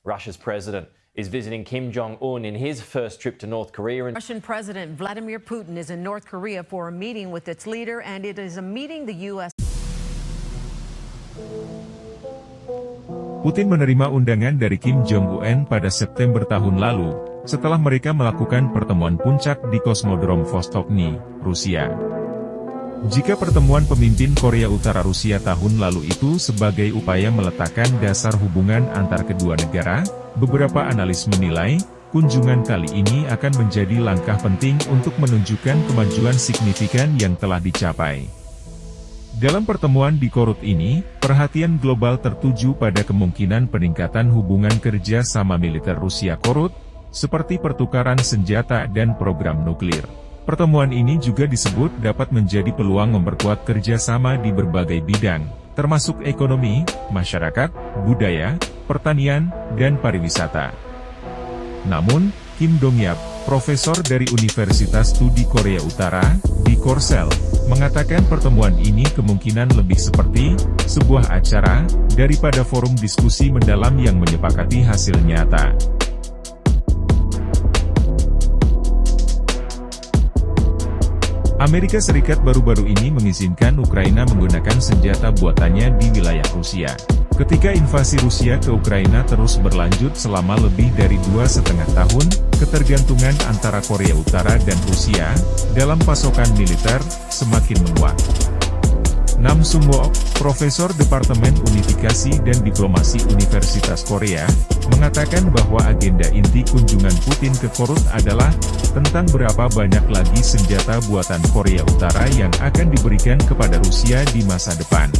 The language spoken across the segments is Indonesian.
Russia's president is visiting Kim Jong-un in his first trip to North Korea. Russian President Vladimir Putin is in North Korea for a meeting with its leader, and it is a meeting the U.S. Putin menerima undangan dari Kim Jong-un pada September tahun lalu, setelah mereka melakukan pertemuan puncak di Kosmodrom Vostokny, Rusia. Jika pertemuan pemimpin Korea Utara Rusia tahun lalu itu sebagai upaya meletakkan dasar hubungan antar kedua negara, beberapa analis menilai, kunjungan kali ini akan menjadi langkah penting untuk menunjukkan kemajuan signifikan yang telah dicapai. Dalam pertemuan di Korut ini, perhatian global tertuju pada kemungkinan peningkatan hubungan kerja sama militer Rusia-Korut, seperti pertukaran senjata dan program nuklir. Pertemuan ini juga disebut dapat menjadi peluang memperkuat kerjasama di berbagai bidang, termasuk ekonomi, masyarakat, budaya, pertanian, dan pariwisata. Namun, Kim Dong-yap, profesor dari Universitas Studi Korea Utara, di Korsel, mengatakan pertemuan ini kemungkinan lebih seperti sebuah acara, daripada forum diskusi mendalam yang menyepakati hasil nyata. Amerika Serikat baru-baru ini mengizinkan Ukraina menggunakan senjata buatannya di wilayah Rusia. Ketika invasi Rusia ke Ukraina terus berlanjut selama lebih dari 2,5 tahun, ketergantungan antara Korea Utara dan Rusia dalam pasokan militer semakin menguat. Nam Sung-wook, profesor Departemen Unifikasi dan Diplomasi Universitas Korea, mengatakan bahwa agenda inti kunjungan Putin ke Korut adalah tentang berapa banyak lagi senjata buatan Korea Utara yang akan diberikan kepada Rusia di masa depan.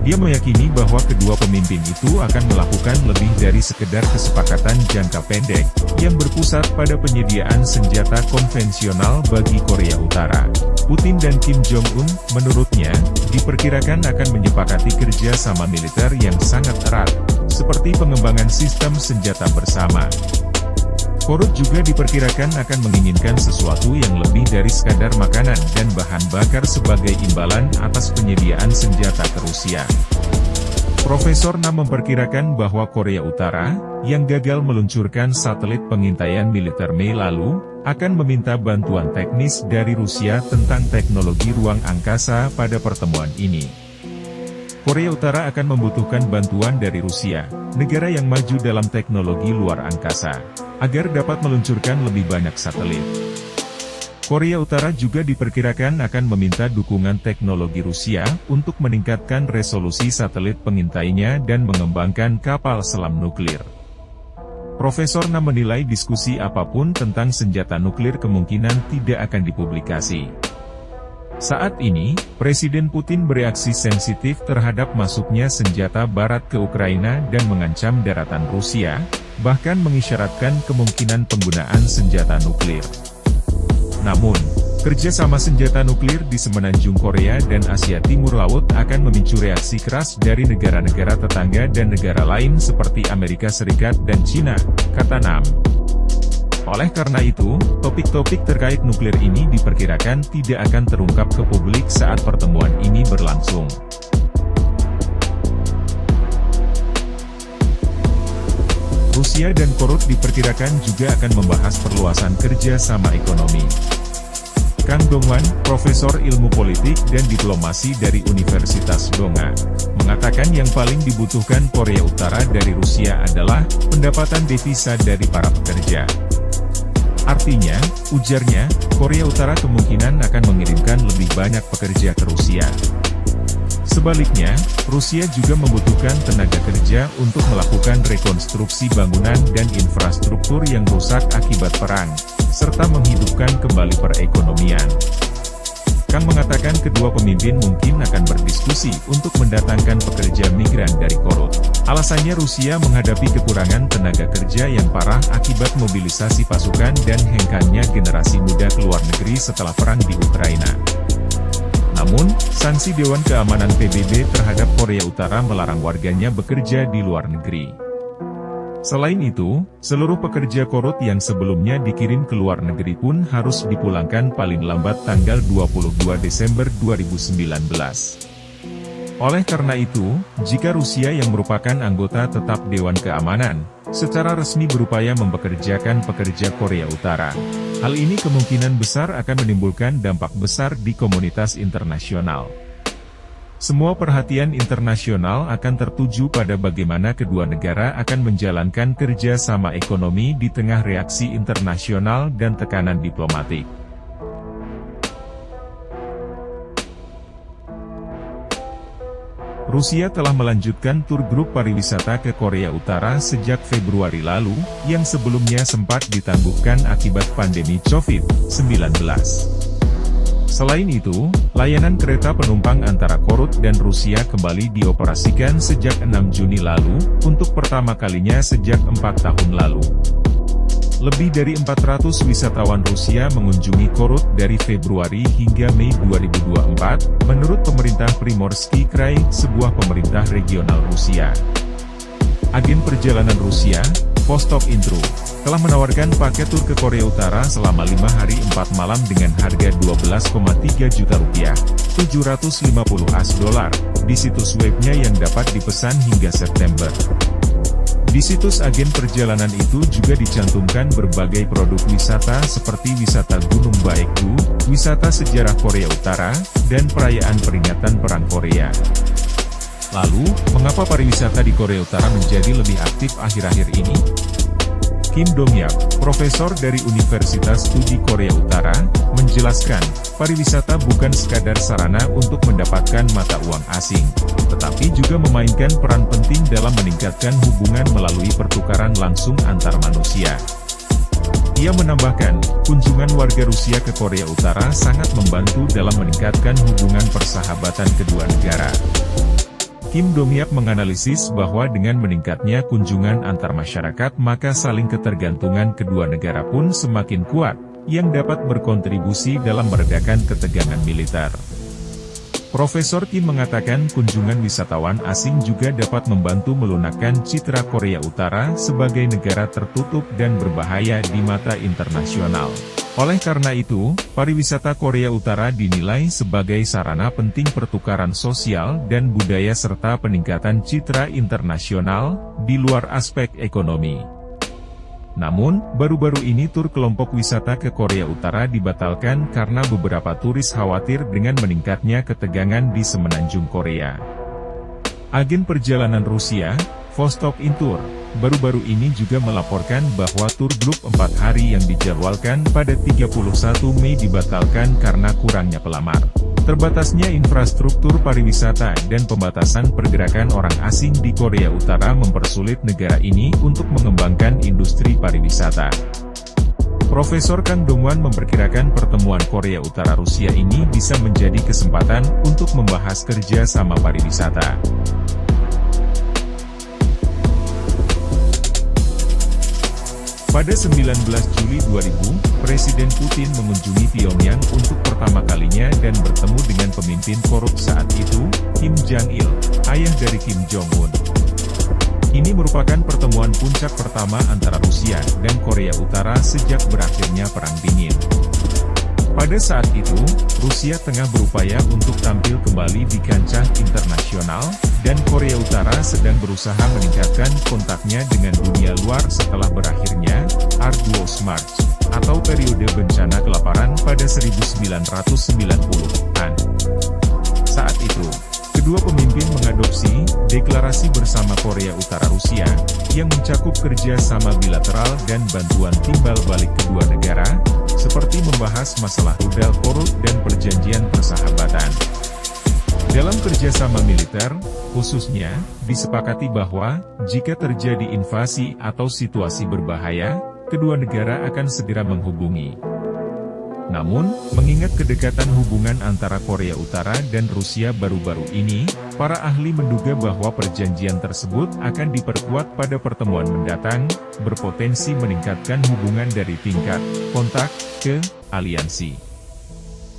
Dia meyakini bahwa kedua pemimpin itu akan melakukan lebih dari sekedar kesepakatan jangka pendek, yang berpusat pada penyediaan senjata konvensional bagi Korea Utara. Putin dan Kim Jong-un, menurutnya, diperkirakan akan menyepakati kerja sama militer yang sangat erat, seperti pengembangan sistem senjata bersama. Korut juga diperkirakan akan menginginkan sesuatu yang lebih dari sekadar makanan dan bahan bakar sebagai imbalan atas penyediaan senjata ke Rusia. Profesor Nam memperkirakan bahwa Korea Utara, yang gagal meluncurkan satelit pengintaian militer Mei lalu, akan meminta bantuan teknis dari Rusia tentang teknologi ruang angkasa pada pertemuan ini. Korea Utara akan membutuhkan bantuan dari Rusia, negara yang maju dalam teknologi luar angkasa, agar dapat meluncurkan lebih banyak satelit. Korea Utara juga diperkirakan akan meminta dukungan teknologi Rusia untuk meningkatkan resolusi satelit pengintainya dan mengembangkan kapal selam nuklir. Profesor Nam menilai diskusi apapun tentang senjata nuklir kemungkinan tidak akan dipublikasi. Saat ini, Presiden Putin bereaksi sensitif terhadap masuknya senjata Barat ke Ukraina dan mengancam daratan Rusia, bahkan mengisyaratkan kemungkinan penggunaan senjata nuklir. Namun, kerjasama senjata nuklir di semenanjung Korea dan Asia Timur Laut akan memicu reaksi keras dari negara-negara tetangga dan negara lain seperti Amerika Serikat dan China, kata Nam. Oleh karena itu, topik-topik terkait nuklir ini diperkirakan tidak akan terungkap ke publik saat pertemuan ini berlangsung. Rusia dan Korut diperkirakan juga akan membahas perluasan kerja sama ekonomi. Kang Dong-wan, profesor ilmu politik dan diplomasi dari Universitas Donga, mengatakan yang paling dibutuhkan Korea Utara dari Rusia adalah pendapatan devisa dari para pekerja. Artinya, ujarnya, Korea Utara kemungkinan akan mengirimkan lebih banyak pekerja ke Rusia. Sebaliknya, Rusia juga membutuhkan tenaga kerja untuk melakukan rekonstruksi bangunan dan infrastruktur yang rusak akibat perang, serta menghidupkan kembali perekonomian. Kang mengatakan kedua pemimpin mungkin akan berdiskusi untuk mendatangkan pekerja migran dari Korut. Alasannya Rusia menghadapi kekurangan tenaga kerja yang parah akibat mobilisasi pasukan dan hengkangnya generasi muda keluar negeri setelah perang di Ukraina. Namun, sanksi Dewan Keamanan PBB terhadap Korea Utara melarang warganya bekerja di luar negeri. Selain itu, seluruh pekerja Korut yang sebelumnya dikirim ke luar negeri pun harus dipulangkan paling lambat tanggal 22 Desember 2019. Oleh karena itu, jika Rusia yang merupakan anggota tetap Dewan Keamanan, secara resmi berupaya mempekerjakan pekerja Korea Utara, hal ini kemungkinan besar akan menimbulkan dampak besar di komunitas internasional. Semua perhatian internasional akan tertuju pada bagaimana kedua negara akan menjalankan kerjasama ekonomi di tengah reaksi internasional dan tekanan diplomatik. Rusia telah melanjutkan tur grup pariwisata ke Korea Utara sejak Februari lalu, yang sebelumnya sempat ditangguhkan akibat pandemi COVID-19. Selain itu, layanan kereta penumpang antara Korut dan Rusia kembali dioperasikan sejak 6 Juni lalu, untuk pertama kalinya sejak 4 tahun lalu. Lebih dari 400 wisatawan Rusia mengunjungi Korut dari Februari hingga Mei 2024, menurut pemerintah Primorsky Krai, sebuah pemerintah regional Rusia. Agen perjalanan Rusia, Vostok Intro, telah menawarkan paket tur ke Korea Utara selama 5 hari 4 malam dengan harga 12,3 juta rupiah, 750 $, di situs webnya yang dapat dipesan hingga September. Di situs agen perjalanan itu juga dicantumkan berbagai produk wisata seperti wisata Gunung Baekdu, wisata sejarah Korea Utara, dan perayaan peringatan Perang Korea. Lalu, mengapa pariwisata di Korea Utara menjadi lebih aktif akhir-akhir ini? Kim Dong-hyap, profesor dari Universitas Studi Korea Utara, menjelaskan, pariwisata bukan sekadar sarana untuk mendapatkan mata uang asing, tetapi juga memainkan peran penting dalam meningkatkan hubungan melalui pertukaran langsung antar manusia. Ia menambahkan, kunjungan warga Rusia ke Korea Utara sangat membantu dalam meningkatkan hubungan persahabatan kedua negara. Kim Dong-hyap menganalisis bahwa dengan meningkatnya kunjungan antar masyarakat maka saling ketergantungan kedua negara pun semakin kuat, yang dapat berkontribusi dalam meredakan ketegangan militer. Profesor Kim mengatakan kunjungan wisatawan asing juga dapat membantu melunakkan citra Korea Utara sebagai negara tertutup dan berbahaya di mata internasional. Oleh karena itu, pariwisata Korea Utara dinilai sebagai sarana penting pertukaran sosial dan budaya serta peningkatan citra internasional, di luar aspek ekonomi. Namun, baru-baru ini tur kelompok wisata ke Korea Utara dibatalkan karena beberapa turis khawatir dengan meningkatnya ketegangan di semenanjung Korea. Agen perjalanan Rusia, Vostok Intro, baru-baru ini juga melaporkan bahwa tur grup 4 hari yang dijadwalkan pada 31 Mei dibatalkan karena kurangnya pelamar, terbatasnya infrastruktur pariwisata dan pembatasan pergerakan orang asing di Korea Utara mempersulit negara ini untuk mengembangkan industri pariwisata. Profesor Kang Dong-wan memperkirakan pertemuan Korea Utara Rusia ini bisa menjadi kesempatan untuk membahas kerja sama pariwisata. Pada 19 Juli 2000, Presiden Putin mengunjungi Pyongyang untuk pertama kalinya dan bertemu dengan pemimpin korup saat itu, Kim Jong-il, ayah dari Kim Jong-un. Ini merupakan pertemuan puncak pertama antara Rusia dan Korea Utara sejak berakhirnya Perang Dingin. Pada saat itu, Rusia tengah berupaya untuk tampil kembali di kancah internasional, dan Korea Utara sedang berusaha meningkatkan kontaknya dengan dunia luar setelah berakhirnya Arduous-March, atau periode bencana kelaparan pada 1990-an. Saat itu, kedua pemimpin mengadopsi Deklarasi Bersama Korea Utara-Rusia, yang mencakup kerja sama bilateral dan bantuan timbal balik kedua negara, seperti membahas masalah rudal korup dan perjanjian persahabatan. Dalam kerjasama militer, khususnya, disepakati bahwa, jika terjadi invasi atau situasi berbahaya, kedua negara akan segera menghubungi. Namun, mengingat kedekatan hubungan antara Korea Utara dan Rusia baru-baru ini, para ahli menduga bahwa perjanjian tersebut akan diperkuat pada pertemuan mendatang, berpotensi meningkatkan hubungan dari tingkat kontak ke aliansi.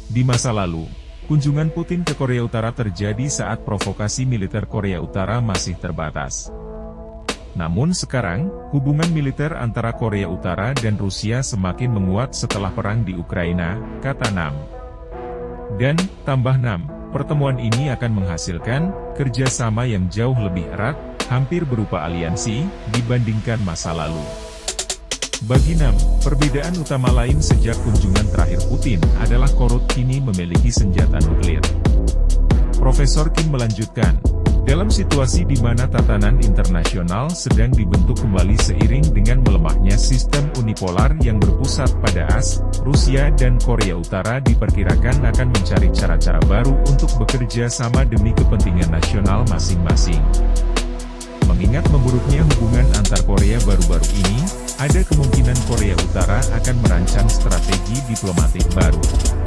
Di masa lalu, kunjungan Putin ke Korea Utara terjadi saat provokasi militer Korea Utara masih terbatas. Namun sekarang, hubungan militer antara Korea Utara dan Rusia semakin menguat setelah perang di Ukraina, kata Nam. Dan, tambah Nam, Pertemuan ini akan menghasilkan kerjasama yang jauh lebih erat, hampir berupa aliansi, dibandingkan masa lalu. Bagi Nam, perbedaan utama lain sejak kunjungan terakhir Putin adalah Korut kini memiliki senjata nuklir. Profesor Kim melanjutkan, dalam situasi di mana tatanan internasional sedang dibentuk kembali seiring dengan melemahnya sistem unipolar yang berpusat pada AS, Rusia dan Korea Utara diperkirakan akan mencari cara-cara baru untuk bekerja sama demi kepentingan nasional masing-masing. Mengingat memburuknya hubungan antar Korea baru-baru ini, ada kemungkinan Korea Utara akan merancang strategi diplomatik baru.